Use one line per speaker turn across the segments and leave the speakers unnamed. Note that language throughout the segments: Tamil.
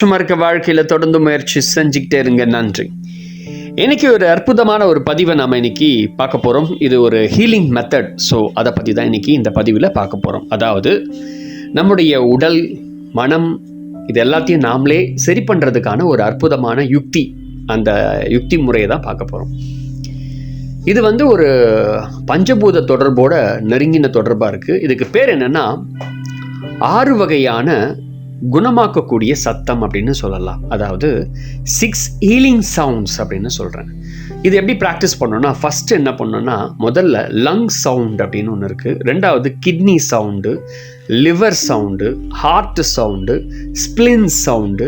சும்மா இருக்க வாழ்க்கையில் தொடர்ந்து முயற்சி செஞ்சுக்கிட்டே இருங்க. நன்றி. இன்னைக்கு ஒரு அற்புதமான ஒரு பதிவை நாம் இன்னைக்கு பார்க்க போகிறோம். இது ஒரு ஹீலிங் மெத்தட். ஸோ அதை பற்றி தான் இன்னைக்கு இந்த பதிவில் பார்க்க போகிறோம். அதாவது நம்முடைய உடல், மனம் இது எல்லாத்தையும் நாமளே சரி பண்ணுறதுக்கான ஒரு அற்புதமான யுக்தி. அந்த யுக்தி முறையை தான் பார்க்க போகிறோம். இது ஒரு பஞ்சபூத தொடர்போட நெருங்கின தொடர்பாக இருக்குது. இதுக்கு பேர் என்னென்னா 6 வகையான குணமாக்கக்கூடிய சத்தம் அப்படின்னு சொல்லலாம். அதாவது 6 ஹீலிங் சவுண்ட்ஸ் அப்படின்னு சொல்கிறேன். இது எப்படி ப்ராக்டிஸ் பண்ணோன்னா, ஃபஸ்ட்டு என்ன பண்ணோன்னா, முதல்ல லங் சவுண்ட் அப்படின்னு ஒன்று இருக்குது. ரெண்டாவது kidney sound, liver sound, heart sound, spleen sound,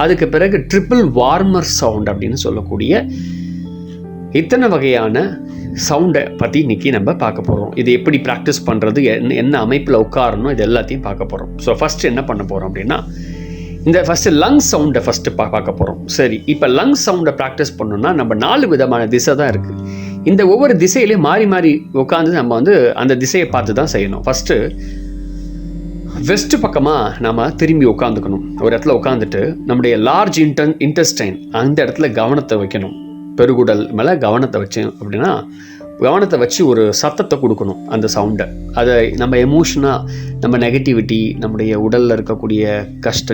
அதுக்கு பிறகு ட்ரிபிள் வார்மர் சவுண்ட் அப்படின்னு சொல்லக்கூடிய இத்தனை வகையான சவுண்டை பற்றி இன்றைக்கி நம்ம பார்க்க போகிறோம். இது எப்படி ப்ராக்டிஸ் பண்ணுறது, என்ன அமைப்பில் உட்காரணும், இது எல்லாத்தையும் பார்க்க போகிறோம். ஸோ ஃபஸ்ட்டு என்ன பண்ண போகிறோம் அப்படின்னா, இந்த ஃபஸ்ட்டு லங் சவுண்டை ஃபஸ்ட்டு பார்க்க போகிறோம். சரி, இப்போ லங் சவுண்டை ப்ராக்டிஸ் பண்ணோன்னா நம்ம 4 விதமான திசை தான் இருக்குது. இந்த ஒவ்வொரு திசையிலையும் மாறி மாறி உட்காந்து நம்ம அந்த திசையை பார்த்து தான் செய்யணும். ஃபஸ்ட்டு வெஸ்ட் பக்கமாக நம்ம திரும்பி உட்காந்துக்கணும். ஒரு இடத்துல உட்காந்துட்டு நம்முடைய லார்ஜ் இன்டெஸ்டைன் அந்த இடத்துல கவனத்தை வைக்கணும். பெருகுடல் மேலே கவனத்தை வச்சு அப்படின்னா கவனத்தை வச்சு ஒரு சத்தத்தை கொடுக்கணும். அந்த சவுண்டை அதை நம்ம எமோஷனாக, நம்ம நெகட்டிவிட்டி, நம்முடைய உடலில் இருக்கக்கூடிய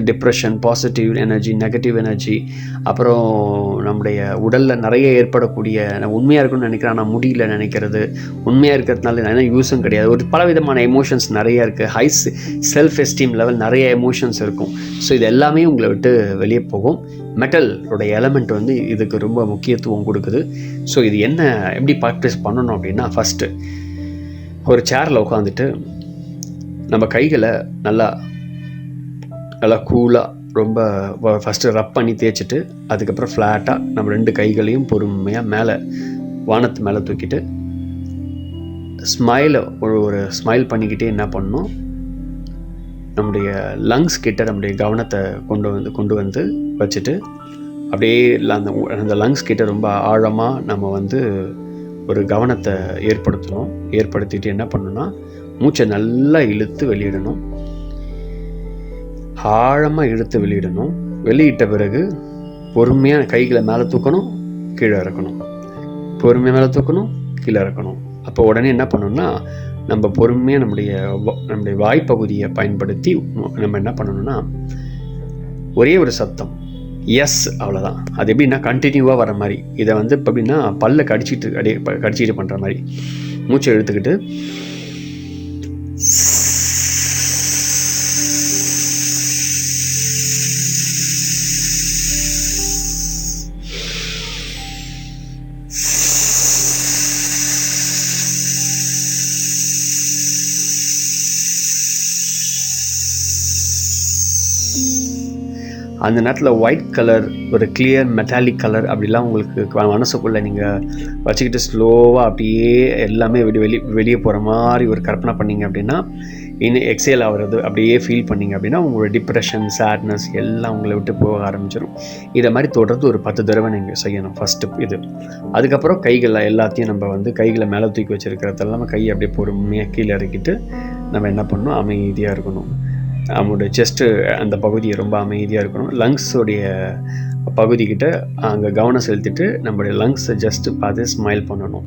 depression, positive energy, negative energy, அப்புறம் நம்முடைய உடலில் நிறைய ஏற்படக்கூடிய உண்மையாக இருக்குன்னு நினைக்கிறேன் ஆனால் முடியல நினைக்கிறது, உண்மையாக இருக்கிறதுனால என்ன யூஸும் கிடையாது, ஒரு பலவிதமான எமோஷன்ஸ் நிறைய இருக்குது. ஹை செல்ஃப் எஸ்டீம் லெவல், நிறைய எமோஷன்ஸ் இருக்கும். ஸோ இது எல்லாமே உங்களை விட்டு வெளியே போகும். மெட்டலோட எலமெண்ட் இதுக்கு ரொம்ப முக்கியத்துவம் கொடுக்குது. ஸோ இது எப்படி ப்ராக்டிஸ் பண்ணணும் அப்படின்னா, ஃபஸ்ட்டு ஒரு சேரில் உட்காந்துட்டு நம்ம கைகளை நல்லா கூலாக ரொம்ப ஃபஸ்ட்டு ரப் பண்ணி தேய்ச்சிட்டு, அதுக்கப்புறம் ஃப்ளாட்டாக நம்ம 2 கைகளையும் பொறுமையாக மேலே வானத்து மேலே தூக்கிட்டு ஒரு ஸ்மைல் பண்ணிக்கிட்டே என்ன பண்ணணும், நம்முடைய லங்ஸ் கிட்ட நம்முடைய கவனத்தை கொண்டு வந்து வச்சுட்டு அப்படியே அந்த லங்ஸ் கிட்ட ரொம்ப ஆழமாக நம்ம ஒரு கவனத்தை ஏற்படுத்திட்டு என்ன பண்ணணும்னா, மூச்சை நல்லா இழுத்து வெளியிடணும். ஆழமாக இழுத்து வெளியிடணும். வெளியிட்ட பிறகு பொறுமையாக கைகளை மேலே தூக்கணும், கீழே இறக்கணும், பொறுமையாக மேலே தூக்கணும், கீழே இறக்கணும். அப்போ உடனே என்ன பண்ணணும்னா, நம்ம பொறுமையாக நம்முடைய வாய்ப்பகுதியை பயன்படுத்தி நம்ம என்ன பண்ணணும்னா, ஒரே ஒரு சத்தம் எஸ், அவ்வளோதான். அது எப்படின்னா கண்டினியூவாக வர மாதிரி. இதை இப்போ எப்படின்னா பல்ல கடிச்சிட்டு பண்ணுற மாதிரி மூச்சை எடுத்துக்கிட்டு அந்த நேரத்தில் ஒயிட் கலர், ஒரு கிளியர் மெட்டாலிக் கலர் அப்படிலாம் உங்களுக்கு மனசுக்குள்ளே நீங்கள் வச்சுக்கிட்டு ஸ்லோவாக அப்படியே எல்லாமே வெளியே போகிற மாதிரி ஒரு கற்பனை பண்ணிங்க அப்படின்னா, இன்னும் எக்ஸேல் ஆகிறது அப்படியே ஃபீல் பண்ணிங்க அப்படின்னா, உங்களோட டிப்ரெஷன், சேட்னஸ் எல்லாம் உங்களை விட்டு போக ஆரம்பிச்சிடும். இதை மாதிரி தொடர்ந்து ஒரு 10 தடவை நீங்கள் செய்யணும் ஃபஸ்ட்டு இது. அதுக்கப்புறம் கைகளை எல்லாத்தையும் நம்ம கைகளை மேலே தூக்கி வச்சுருக்கிறதெல்லாம் கையை அப்படியே பொறுமையாக கீழே இறக்கிட்டு நம்ம என்ன பண்ணணும், அமைதியாக இருக்கணும். நம்மளுடைய செஸ்ட்டு அந்த பகுதியை ரொம்ப அமைதியாக இருக்கணும். லங்ஸோடைய பகுதிக்கிட்ட அங்கே கவனம் செலுத்திட்டு நம்மளுடைய லங்ஸை ஜஸ்ட்டு பார்த்து ஸ்மைல் பண்ணணும்.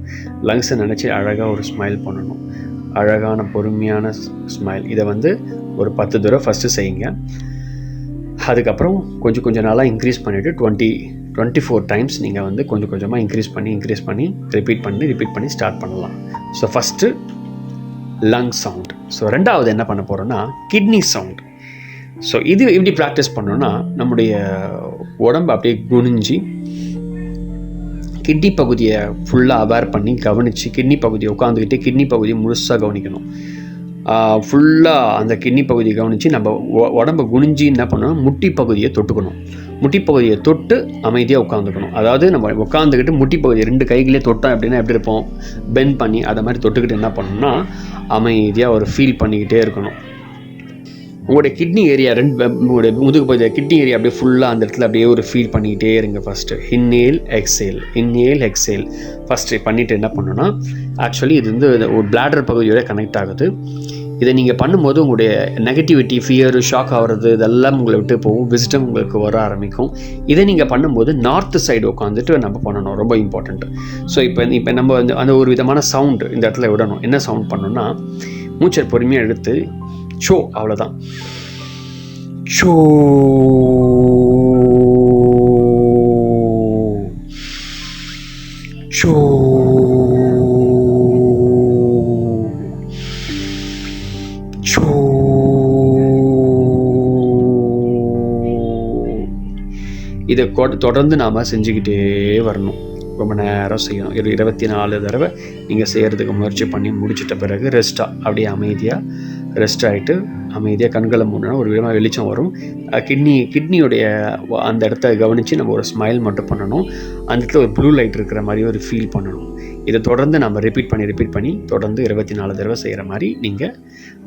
லங்ஸை நினச்சி அழகாக ஒரு ஸ்மைல் பண்ணணும். அழகான பொறுமையான ஸ்மைல். இதை ஒரு 10 தடவை ஃபஸ்ட்டு செய்யுங்க. அதுக்கப்புறம் கொஞ்சம் நாளாக இன்க்ரீஸ் பண்ணிவிட்டு 24 டைம்ஸ் நீங்கள் கொஞ்சம் கொஞ்சமாக இன்க்ரீஸ் பண்ணி ரிப்பீட் பண்ணி ஸ்டார்ட் பண்ணலாம். So first lung sound. So ரெண்டாவது என்ன பண்ண போகிறோன்னா கிட்னி சவுண்ட். ஸோ இது எப்படி ப்ராக்டிஸ் பண்ணோன்னா, நம்முடைய உடம்பு அப்படியே குனிஞ்சு கிட்னி பகுதியை ஃபுல்லாக அவேர் பண்ணி கவனித்து, கிட்னி பகுதியை உட்காந்துக்கிட்டு கிட்னி பகுதியை முழுசாக கவனிக்கணும். ஃபுல்லாக அந்த கிட்னி பகுதியை கவனித்து நம்ம உடம்பை குனிஞ்சு என்ன பண்ணணும், முட்டி பகுதியை தொட்டுக்கணும். முட்டி பகுதியை தொட்டு அமைதியாக உட்காந்துக்கணும். அதாவது நம்ம உட்காந்துக்கிட்டு முட்டி பகுதியை 2 கைகளே தொட்டோம் அப்படின்னா எப்படி இருப்போம், பெண்ட் பண்ணி அதை மாதிரி தொட்டுக்கிட்டு என்ன பண்ணணும்னா அமைதியாக ஒரு ஃபீல் பண்ணிக்கிட்டே இருக்கணும். உங்களுடைய கிட்னி ஏரியா உங்களுடைய முதுகு பகுதியை கிட்னி ஏரியா அப்படியே ஃபுல்லாக அந்த இடத்துல அப்படியே ஒரு ஃபீல் பண்ணிக்கிட்டே இருங்க. ஃபஸ்ட்டு இன்ஹேல் எக்ஸேல் ஃபஸ்ட்டு பண்ணிவிட்டு என்ன பண்ணணும்னா, ஆக்சுவலி இது ஒரு பிளாடர் பகுதியோட கனெக்ட் ஆகுது. இதை நீங்கள் பண்ணும்போது உங்களுடைய நெகட்டிவிட்டி, ஃபியரு, ஷாக் ஆகிறது இதெல்லாம் உங்களை விட்டு போகும். விசிட்டம் உங்களுக்கு வர ஆரம்பிக்கும். இதை நீங்கள் பண்ணும்போது நார்த்து சைடு உட்காந்துட்டு நம்ம பண்ணணும், ரொம்ப இம்பார்ட்டண்ட்டு. ஸோ இப்போ நம்ம அந்த ஒரு விதமான சவுண்டு இந்த இடத்துல விடணும். என்ன சவுண்ட் பண்ணணும்னா, மூச்சை பொறுமையாக எடுத்து ஷோ, அவ்வளோதான். Show show show. இதை தொடர்ந்து நாம் செஞ்சுக்கிட்டே வரணும். ரொம்ப நேரம் செய்யணும். 24 தடவை நீங்கள் செய்கிறதுக்கு முயற்சி பண்ணி முடிச்சிட்ட பிறகு அப்படியே அமைதியாக ரெஸ்ட் ஆகிட்டு அமைதியாக கண்களை மூடினா ஒரு விதமாக வெளிச்சம் வரும். கிட்னியுடைய அந்த இடத்த கவனித்து நம்ம ஒரு ஸ்மைல் மட்டும் பண்ணணும். அந்த இடத்துல ஒரு ப்ளூ லைட் இருக்கிற மாதிரி ஒரு ஃபீல் பண்ணணும். இதை தொடர்ந்து நம்ம ரிப்பீட் பண்ணி தொடர்ந்து 24 தடவை செய்கிற மாதிரி நீங்கள்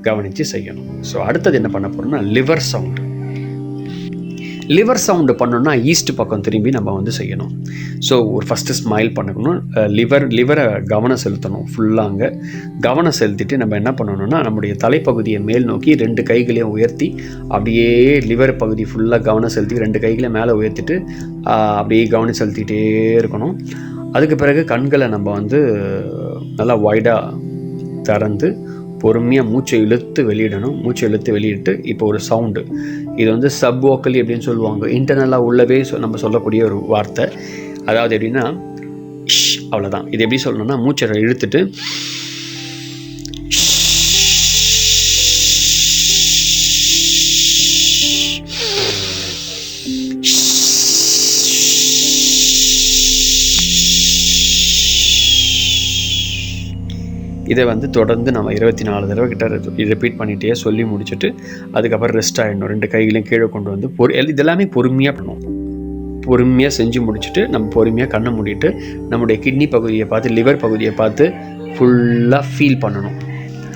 கவனித்து செய்யணும். ஸோ அடுத்தது என்ன பண்ண போகிறோம்னா, லிவர் சவுண்டு. லிவர் சவுண்டு பண்ணோன்னா ஈஸ்ட் பக்கம் திரும்பி நம்ம வந்து செய்யணும். ஸோ ஒரு ஃபஸ்ட்டு ஸ்மைல் பண்ணணும். லிவரை கவனம் செலுத்தணும். ஃபுல்லாக அங்கே கவனம் செலுத்திட்டு நம்ம என்ன பண்ணணும்னா, நம்முடைய தலைப்பகுதியை மேல் நோக்கி 2 கைகளையும் உயர்த்தி அப்படியே லிவர் பகுதி ஃபுல்லாக கவனம் செலுத்தி 2 கைகளையும் மேலே உயர்த்திட்டு அப்படியே கவனம் செலுத்திக்கிட்டே இருக்கணும். அதுக்கு பிறகு கண்களை நம்ம வந்து நல்லா வைடாக திறந்து பொறுமையாக மூச்சை இழுத்து வெளியிடணும். மூச்சை இழுத்து வெளியிட்டு இப்போ ஒரு சவுண்டு, இது வந்து சப் வோக்கலி அப்படின்னு சொல்லுவாங்க. இன்டர்னலாக உள்ளவே நம்ம சொல்லக்கூடிய ஒரு வார்த்தை. அதாவது எப்படின்னா, அவ்வளோதான். இது எப்படி சொல்லணும்னா, மூச்சை இழுத்துட்டு இதை வந்து தொடர்ந்து நம்ம 24 தடவை கிட்ட ரிப்பீட் பண்ணிகிட்டே சொல்லி முடிச்சுட்டு அதுக்கப்புறம் ரெஸ்ட் ஆகிடணும். 2 கைகளையும் கீழே கொண்டு வந்து இதெல்லாமே பொறுமையாக பண்ணணும். பொறுமையாக செஞ்சு முடிச்சுட்டு நம்ம பொறுமையாக கண்ணை மூடிட்டு நம்முடைய கிட்னி பகுதியை பார்த்து, லிவர் பகுதியை பார்த்து ஃபுல்லாக ஃபீல் பண்ணணும்.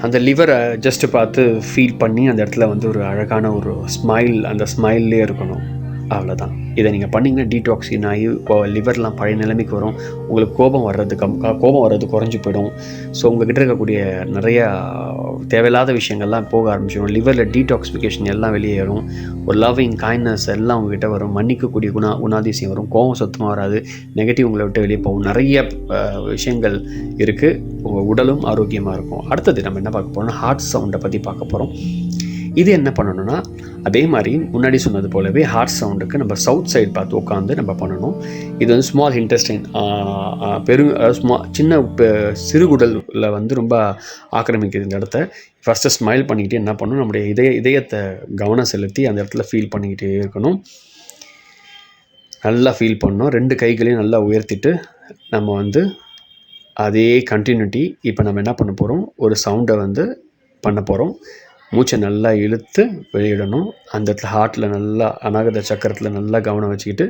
அந்த லிவரை ஜஸ்ட்டு பார்த்து ஃபீல் பண்ணி அந்த இடத்துல வந்து ஒரு அழகான ஒரு ஸ்மைல், அந்த ஸ்மைல்லே இருக்கணும். அவ்வளோதான். இதை நீங்கள் பண்ணிங்கன்னா டீடாக்ஸின் ஆகி லிவர்லாம் பழைய நிலைமைக்கு வரும். உங்களுக்கு கோபம் வர்றது குறைஞ்சி போயிடும். ஸோ உங்கள்கிட்ட இருக்கக்கூடிய நிறையா தேவையில்லாத விஷயங்கள்லாம் போக ஆரம்பிச்சிடும். லிவரில் டீடாக்சிஃபிகேஷன் எல்லாம் வெளியேறும். ஒரு லவ்விங் கைண்ட்னஸ் எல்லாம் உங்கள்கிட்ட வரும். மன்னிக்கக்கூடிய குணாதிசயம் வரும். கோபம் சுத்தமாக வராது. நெகட்டிவ் உங்களை விட்டு வெளியே போகும். நிறைய விஷயங்கள் இருக்குது. உங்கள் உடலும் ஆரோக்கியமாக இருக்கும். அடுத்தது நம்ம என்ன பார்க்க போகிறோம்னா, ஹார்ட் சவுண்டை பற்றி பார்க்க போகிறோம். இது என்ன பண்ணணும்னா, அதே மாதிரி முன்னாடி சொன்னது போலவே ஹார்ட் சவுண்டுக்கு நம்ம சவுத் சைடு பார்த்து உட்காந்து நம்ம பண்ணணும். இது வந்து ஸ்மால் இன்டெஸ்டைன் சின்ன சிறுகுடலில் வந்து ரொம்ப ஆக்கிரமிக்குது இந்த இடத்த. ஃபஸ்ட்டு ஸ்மைல் பண்ணிக்கிட்டே என்ன பண்ணணும், நம்முடைய இதயத்தை கவனம் செலுத்தி அந்த இடத்துல ஃபீல் பண்ணிக்கிட்டே இருக்கணும். நல்லா ஃபீல் பண்ணணும். 2 கைகளையும் நல்லா உயர்த்திட்டு நம்ம வந்து அதே கண்டினியூட்டி இப்போ நம்ம என்ன பண்ண போகிறோம், ஒரு சவுண்டை வந்து பண்ண போகிறோம். மூச்சை நல்லா இழுத்து வெளியிடணும். அந்த இடத்துல ஹார்ட்டில் நல்லா அநாகத சக்கரத்தில் நல்லா கவனம் வச்சுக்கிட்டு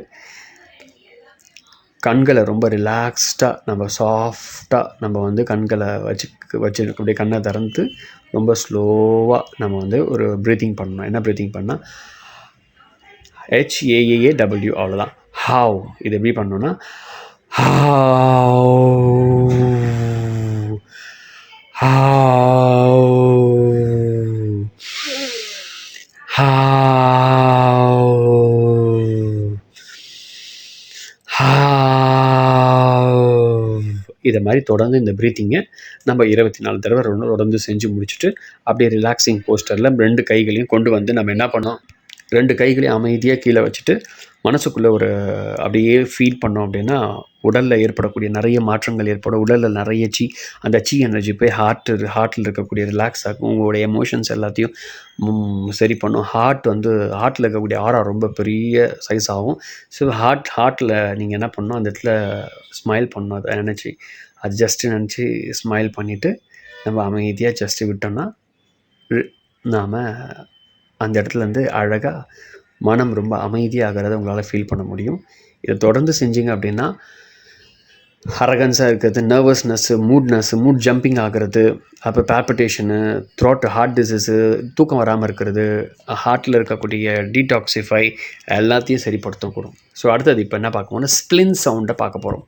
கண்களை ரொம்ப ரிலாக்ஸ்டாக நம்ம சாஃப்டாக நம்ம வந்து கண்களை வச்சு அப்படியே கண்ணை திறந்து ரொம்ப ஸ்லோவாக நம்ம வந்து ஒரு ப்ரீத்திங் பண்ணணும். என்ன ப்ரீத்திங் பண்ணால் HAAAW, அவ்வளோதான். ஹாவ். இது எப்படி பண்ணணும்னா, இதை மாதிரி தொடர்ந்து இந்த ப்ரீத்திங்கை நம்ம 24 தடவை தொடர்ந்து செஞ்சு முடிச்சுட்டு அப்படியே ரிலாக்ஸிங் போஸ்டரில் 2 கைகளையும் கொண்டு வந்து நம்ம என்ன பண்ணோம், 2 கைகளையும் அமைதியாக கீழே வச்சுட்டு மனசுக்குள்ளே ஒரு அப்படியே ஃபீல் பண்ணோம் அப்படின்னா உடலில் ஏற்படக்கூடிய நிறைய மாற்றங்கள் ஏற்படும். உடலில் நிறைய அந்த எனர்ஜி போய் ஹார்ட்டில் இருக்கக்கூடிய ரிலாக்ஸ் ஆகும். உங்களுடைய எமோஷன்ஸ் எல்லாத்தையும் சரி பண்ணும். ஹார்ட்டில் இருக்கக்கூடிய ஆரா ரொம்ப பெரிய சைஸ் ஆகும். ஸோ ஹார்ட்டில் நீங்கள் என்ன பண்ணணும், அந்த இடத்துல ஸ்மைல் பண்ணணும். அதை நினச்சி அது ஜஸ்ட்டு நினச்சி ஸ்மைல் பண்ணிவிட்டு நம்ம அமைதியாக ஜஸ்ட்டு விட்டோம்னா நாம் அந்த இடத்துலேருந்து அழகாக மனம் ரொம்ப அமைதியாகிறத உங்களால் ஃபீல் பண்ண முடியும். இதை தொடர்ந்து செஞ்சீங்க அப்படின்னா அரகன்ஸாக இருக்கிறது, நர்வஸ்னஸ்ஸு, மூட் ஜம்பிங் ஆகிறது, அப்போ பால்பிட்டேஷனு, ஹார்ட் டிசீஸு, தூக்கம் வராமல் இருக்கிறது, ஹார்ட்டில் இருக்கக்கூடிய டீடாக்சிஃபை எல்லாத்தையும் சரிப்படுத்தக்கூடும். ஸோ அடுத்தது இப்போ என்ன பார்க்க போனால் ஸ்ப்ளின் சவுண்டை பார்க்க போகிறோம்.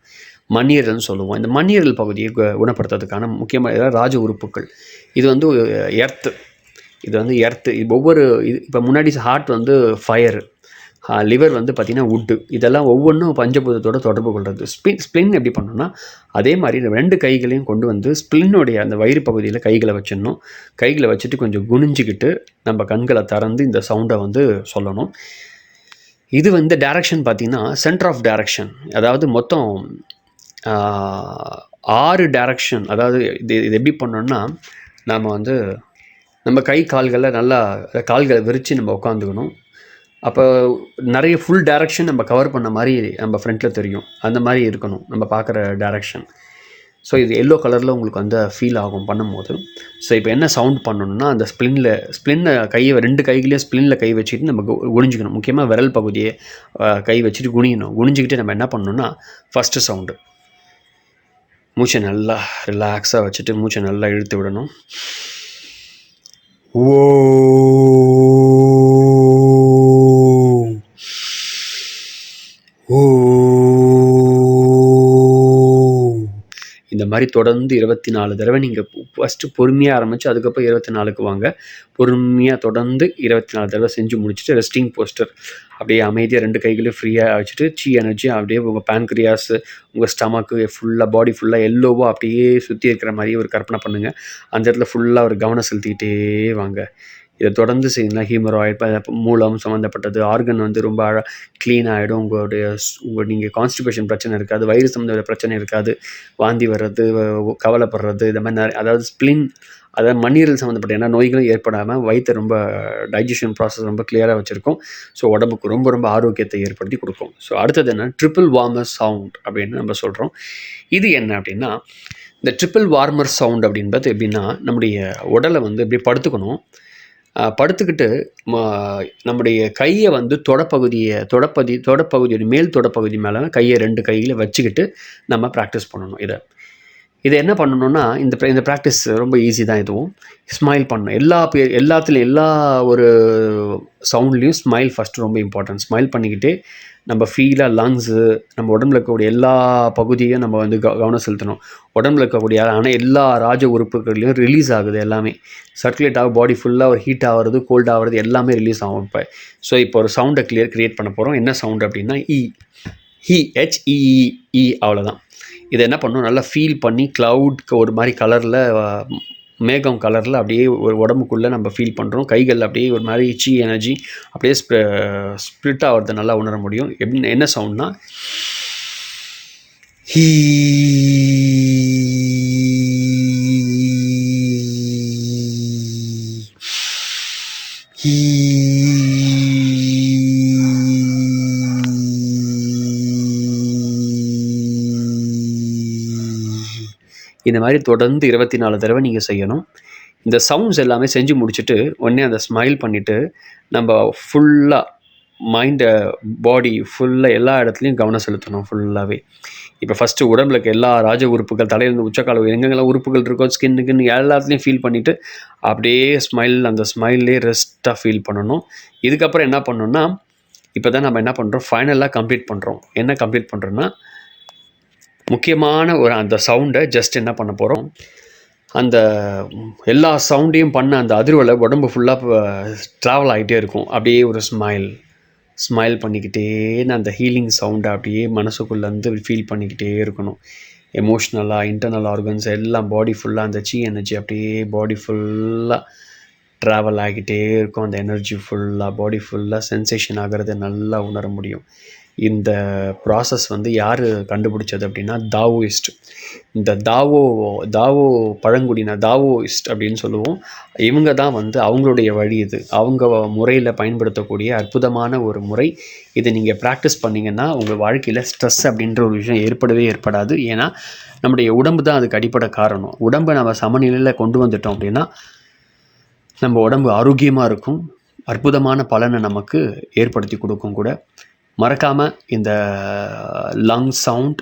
மண்ணீரல்னு சொல்லுவோம். இந்த மண்ணீரல் பகுதியை குணப்படுத்துறதுக்கான முக்கியமான ராஜ உறுப்புகள். இது வந்து எர்த்து. இது வந்து எர்த்து. ஒவ்வொரு இப்போ முன்னாடி ஹார்ட் வந்து ஃபயரு, லிவர் வந்து பார்த்திங்கன்னா வுட்டு. இதெல்லாம் ஒவ்வொன்றும் பஞ்சபூதத்தோட தொடர்பு கொள்வது. ஸ்ப்ளின் எப்படி பண்ணணும்னா அதே மாதிரி 2 கைகளையும் கொண்டு வந்து ஸ்ப்ளின்னுடைய அந்த வயிறு பகுதியில் கைகளை வச்சிடணும். கைகளை வச்சுட்டு கொஞ்சம் குனிஞ்சிக்கிட்டு நம்ம கண்களை திறந்து இந்த சவுண்டை வந்து சொல்லணும். இது வந்து டைரக்ஷன் பார்த்திங்கன்னா சென்டர் ஆஃப் டைரக்ஷன். அதாவது மொத்தம் 6 டைரக்ஷன். அதாவது இது எப்படி பண்ணோன்னா நம்ம கை கால்களை நல்லா கால்களை விரித்து நம்ம உட்காந்துக்கணும். அப்போ நிறைய ஃபுல் டைரக்ஷன் நம்ம கவர் பண்ண மாதிரி நம்ம ஃப்ரண்ட்டில் தெரியும். அந்த மாதிரி இருக்கணும் நம்ம பார்க்குற டைரக்ஷன். ஸோ இது எல்லோ கலரில் உங்களுக்கு வந்து ஃபீல் ஆகும் பண்ணும்போது. ஸோ இப்போ என்ன சவுண்ட் பண்ணணும்னா அந்த ஸ்ப்ளின்னை கையை 2 கைகளையும் ஸ்ப்ளினில் கை வச்சுட்டு நம்ம குனிஞ்சிக்கணும். முக்கியமாக விரல் பகுதியை கை வச்சுட்டு குனியணும். குனிஞ்சிக்கிட்டு நம்ம என்ன பண்ணணும்னா ஃபஸ்ட்டு சவுண்டு மூச்சை நல்லா ரிலாக்ஸாக வச்சுட்டு மூச்சை நல்லா இழுத்து விடணும். ஓ ஓ இந்த மாதிரி தொடர்ந்து 24 தடவை நீங்கள் ஃபஸ்ட்டு பொறுமையாக ஆரம்பித்து அதுக்கப்புறம் 24க்கு வாங்க. பொறுமையாக தொடர்ந்து 24 தடவை செஞ்சு முடிச்சுட்டு ரெஸ்டிங் போஸ்டர் அப்படியே அமைதியாக 2 கைகளையும் ஃப்ரீயாக வச்சுட்டு எனர்ஜி அப்படியே உங்கள் பேன்க்ரியாஸ், உங்கள் ஸ்டமக்கு ஃபுல்லாக பாடி ஃபுல்லாக எல்லோவாக அப்படியே சுற்றி இருக்கிற மாதிரி ஒரு கற்பனை பண்ணுங்கள். அந்த இடத்துல ஃபுல்லாக ஒரு கவனம் செலுத்திக்கிட்டே வாங்க. இதை தொடர்ந்து செய்யலாம். ஹீமராய்டு மூலம் சம்மந்தப்பட்டது ஆர்கன் வந்து ரொம்ப க்ளீன் ஆகிடும். நீங்கள் கான்ஸ்டிபேஷன் பிரச்சனை இருக்காது, வயிறு சம்மந்த பிரச்சனை இருக்காது, வாந்தி வர்றது, கவலைப்படுறது, இந்த மாதிரி அதாவது ஸ்ப்ளின், அதாவது மண்ணீரல் சம்மந்தப்பட்ட என்ன நோய்களும் ஏற்படாமல் வயிற்றை ரொம்ப டைஜஷன் ப்ராசஸ் ரொம்ப கிளியராக வச்சுருக்கோம். ஸோ உடம்புக்கு ரொம்ப ரொம்ப ஆரோக்கியத்தை ஏற்படுத்தி கொடுக்கும். ஸோ அடுத்தது என்ன, ட்ரிபிள் வார்மர் சவுண்ட் அப்படின்னு நம்ம சொல்கிறோம். இது என்ன அப்படின்னா இந்த ட்ரிபிள் வார்மர் சவுண்ட் அப்படின்றது எப்படின்னா நம்முடைய உடலை வந்து இப்படி படுத்துக்கணும். படுத்துக்கிட்டு நம்முடைய கையை வந்து தொடப்பகுதியோட மேல் தொடப்பகுதி மேலே கையை 2 கையில் வச்சுக்கிட்டு நம்ம ப்ராக்டிஸ் பண்ணணும். இதை என்ன பண்ணணும்னா இந்த ப்ராக்டிஸ் ரொம்ப ஈஸி தான். இதுவும் ஸ்மைல் பண்ணணும். எல்லாத்துலேயும் எல்லா ஒரு சவுண்ட்லேயும் ஸ்மைல் ஃபஸ்ட்டு ரொம்ப இம்பார்ட்டன்ட். ஸ்மைல் பண்ணிக்கிட்டே நம்ம ஃபீலாக லங்ஸு, நம்ம உடம்புல இருக்கக்கூடிய எல்லா பகுதியும் நம்ம வந்து கவனம் செலுத்தணும். உடம்புல இருக்கக்கூடிய ஆனால் எல்லா ராஜ உறுப்புகள்லையும் ரிலீஸ் ஆகுது. எல்லாமே சர்க்குலேட் ஆகும். பாடி ஃபுல்லாக ஒரு ஹீட் ஆகிறது, கோல்ட் ஆகிறது எல்லாமே ரிலீஸ் ஆகும் இப்போ. ஸோ இப்போ ஒரு சவுண்டை க்ரியேட் பண்ண போகிறோம். என்ன சவுண்ட் அப்படின்னா HEE அவ்வளோதான். இதை என்ன பண்ணணும், நல்லா ஃபீல் பண்ணி க்ளவுட்க்கு ஒரு மாதிரி கலரில், மேகம் கலரில் அப்படியே ஒரு உடம்புக்குள்ளே நம்ம ஃபீல் பண்ணுறோம். கைகள் அப்படியே ஒரு மாதிரி எனர்ஜி அப்படியே ஸ்ப்ளிட் ஆகிறத நல்லா உணர முடியும். என்ன சவுண்ட்னா ஹீ. இந்த மாதிரி தொடர்ந்து 24 தடவை நீங்கள் செய்யணும். இந்த சவுண்ட்ஸ் எல்லாமே செஞ்சு முடிச்சுட்டு உடனே அந்த ஸ்மைல் பண்ணிவிட்டு நம்ம ஃபுல்லாக மைண்டை, பாடி ஃபுல்லாக எல்லா இடத்துலையும் கவனம் செலுத்தணும் ஃபுல்லாகவே. இப்போ ஃபஸ்ட்டு உடம்புல இருக்க எல்லா ராஜ உறுப்புகள், தலையிலேருந்து உச்சக்கால எங்கெங்கெல்லாம் உறுப்புகள் இருக்கோ, ஸ்கின்னுக்குன்னு எல்லாத்துலேயும் ஃபீல் பண்ணிவிட்டு அப்படியே அந்த ஸ்மைல்லே ரெஸ்ட்டாக ஃபீல் பண்ணணும். இதுக்கப்புறம் என்ன பண்ணணும்னா இப்போ தான் நம்ம என்ன பண்ணுறோம், ஃபைனலாக கம்ப்ளீட் பண்ணுறோம். என்ன கம்ப்ளீட் பண்ணுறோன்னா முக்கியமான அந்த சவுண்டை ஜஸ்ட் என்ன பண்ண போகிறோம், அந்த எல்லா சவுண்டையும் பண்ண அந்த அதிர்வலை உடம்பு ஃபுல்லாக ட்ராவல் ஆகிட்டே இருக்கும். அப்படியே ஒரு ஸ்மைல் பண்ணிக்கிட்டே அந்த ஹீலிங் சவுண்டை அப்படியே மனசுக்குள்ளேருந்து ஃபீல் பண்ணிக்கிட்டே இருக்கணும். எமோஷ்னலாக, இன்டர்னல் ஆர்கன்ஸ் எல்லாம் பாடி ஃபுல்லாக அந்த எனர்ஜி அப்படியே பாடி ஃபுல்லாக ட்ராவல் ஆகிட்டே இருக்கும். அந்த எனர்ஜி ஃபுல்லாக பாடி ஃபுல்லாக சென்சேஷன் ஆகிறத நல்லா உணர முடியும். இந்த ப்ராசஸ் வந்து யார் கண்டுபிடிச்சது அப்படின்னா தாவோயிஸ்ட். இந்த தாவோ பழங்குடியினர், தாவோயிஸ்ட் அப்படின்னு சொல்லுவோம். இவங்க தான் வந்து அவங்களுடைய வழி இது. அவங்க முறையில் பயன்படுத்தக்கூடிய அற்புதமான ஒரு முறை. இதை நீங்கள் ப்ராக்டிஸ் பண்ணிங்கன்னா உங்கள் வாழ்க்கையில் ஸ்ட்ரெஸ் அப்படின்ற ஒரு விஷயம் ஏற்படாது. ஏன்னா நம்முடைய உடம்பு தான் அதுக்கு அடிப்படை காரணம். உடம்பை நம்ம சமநிலையில் கொண்டு வந்துட்டோம் அப்படின்னா நம்ம உடம்பு ஆரோக்கியமாக இருக்கும். அற்புதமான பலனை நமக்கு ஏற்படுத்தி கொடுக்கும் கூட. மறக்காமல் இந்த lung sound,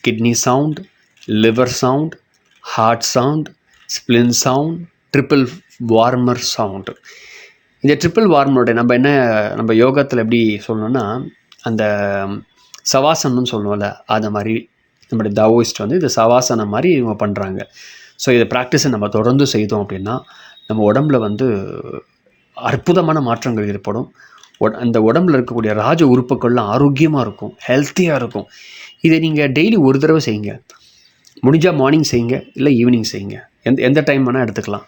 kidney sound, liver sound, heart sound, spleen sound, triple warmer sound. இந்த ட்ரிபிள் வார்மரோட நம்ம யோகத்தில் எப்படி சொல்லணும்னா அந்த சவாசனம்னு சொல்லுவோம்ல, அதை மாதிரி நம்முடைய தாவோயிஸ்ட் வந்து இது சவாசனம் மாதிரி இவங்க பண்ணுறாங்க. ஸோ இதை ப்ராக்டிஸை நம்ம தொடர்ந்து செய்தோம் அப்படின்னா நம்ம உடம்புல வந்து அற்புதமான மாற்றங்கள் ஏற்படும். அந்த உடம்புல இருக்கக்கூடிய ராஜ உறுப்புகள்லாம் ஆரோக்கியமாக இருக்கும், ஹெல்த்தியாக இருக்கும். இதை நீங்கள் டெய்லி ஒரு தடவை செய்யுங்க. முடிஞ்சால் மார்னிங் செய்யுங்க, இல்லை ஈவினிங் செய்யுங்க. எந்த டைம் வேணால் எடுத்துக்கலாம்.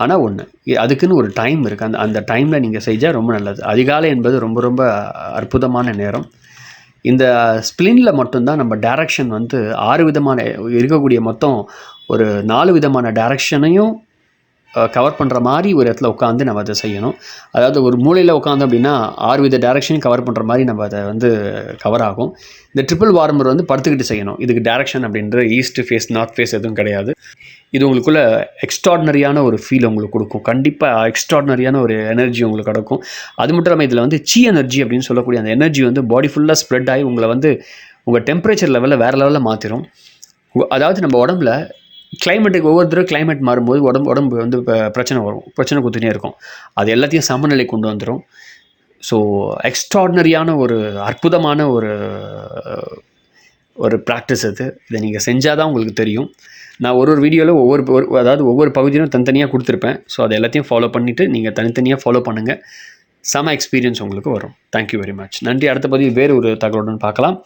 ஆனால் ஒன்று, அதுக்குன்னு ஒரு டைம் இருக்குது. அந்த டைமில் நீங்கள் செஞ்சால் ரொம்ப நல்லது. அதிகாலை என்பது ரொம்ப ரொம்ப அற்புதமான நேரம். இந்த ஸ்ப்ளினில் மட்டும்தான் நம்ம டைரக்ஷன் வந்து 6 விதமான இருக்கக்கூடிய மொத்தம் ஒரு 4 விதமான டைரக்ஷனையும் கவர் பண்ணுற மாதிரி ஒரு இடத்துல உட்காந்து நம்ம அதை செய்யணும். அதாவது ஒரு மூலையில் உட்காந்து அப்படின்னா 6 வித டைரக்ஷனையும் கவர் பண்ணுற மாதிரி நம்ம அதை வந்து கவர் ஆகும். இந்த ட்ரிபிள் வார்மர் வந்து படுத்துக்கிட்டு செய்யணும். இதுக்கு டைரக்ஷன் அப்படின்ற ஈஸ்ட் ஃபேஸ் நார்த் ஃபேஸ் எதுவும் கிடையாது. இது உங்களுக்குள்ள எக்ஸ்ட்ராடினரியான ஒரு ஃபீல் உங்களுக்கு கொடுக்கும். கண்டிப்பாக எக்ஸ்ட்ராடினரியான ஒரு எனர்ஜி உங்களுக்கு கிடைக்கும். அது மட்டும் இல்லாமல் இதில் வந்து சி எனர்ஜி அப்படின்னு சொல்லக்கூடிய அந்த எனர்ஜி வந்து பாடி ஃபுல்லாக ஸ்ப்ரெட் ஆகி உங்களை வந்து உங்கள் டெம்பரேச்சர் லெவலில் வேறு லெவலில் மாற்றிடும். அதாவது நம்ம உடம்புல கிளைமேட்டுக்கு ஒவ்வொரு தடவை கிளைமேட் மாறும்போது உடம்பு வந்து பிரச்சனை கொடுத்துட்டே இருக்கும். அது எல்லாத்தையும் சமநிலை கொண்டு வந்துடும். ஸோ எக்ஸ்ட்ராடினரியான ஒரு அற்புதமான ஒரு ப்ராக்டிஸ் அது. இதை நீங்கள் செஞ்சால் தான் உங்களுக்கு தெரியும். நான் ஒரு வீடியோவில் ஒவ்வொரு பகுதியிலும் தனித்தனியாக கொடுத்துருப்பேன். ஸோ அதை எல்லாத்தையும் ஃபாலோ பண்ணிவிட்டு நீங்கள் தனித்தனியாக ஃபாலோ பண்ணுங்கள். செம எக்ஸ்பீரியன்ஸ் உங்களுக்கு வரும். Thank you very much. நன்றி. அடுத்த பதிவு வேறு ஒரு தகவலுடன் பார்க்கலாம்.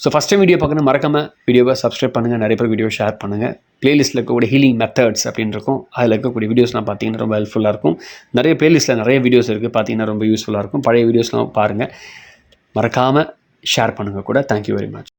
ஸோ ஃபஸ்ட் டைம் வீடியோ பார்க்கணும், மறக்காமல் வீடியோவை சப்ஸ்கிரைப் பண்ணுங்கள். நிறைய பேர் வீடியோ ஷேர் பண்ணுங்கள். ப்ளேலிஸ்ட்டில் இருக்கக்கூடிய ஹீலிங் மெத்தட்ஸ் அப்படின்னு இருக்கும். அதில் இருக்கக்கூடிய வீடியோஸ்லாம் பார்த்தீங்கன்னா ரொம்ப ஹெல்ப்ஃபுல்லாக இருக்கும். நிறைய ப்ளேலிஸ்ட்டில் நிறைய வீடியோஸ் இருக்குது, பார்த்தீங்கன்னா ரொம்ப யூஸ்ஃபுல்லாக இருக்கும். பழைய வீடியோஸ்லாம் பாருங்கள். மறக்காமல் ஷேர் பண்ணுங்கள் கூட. Thank you very much.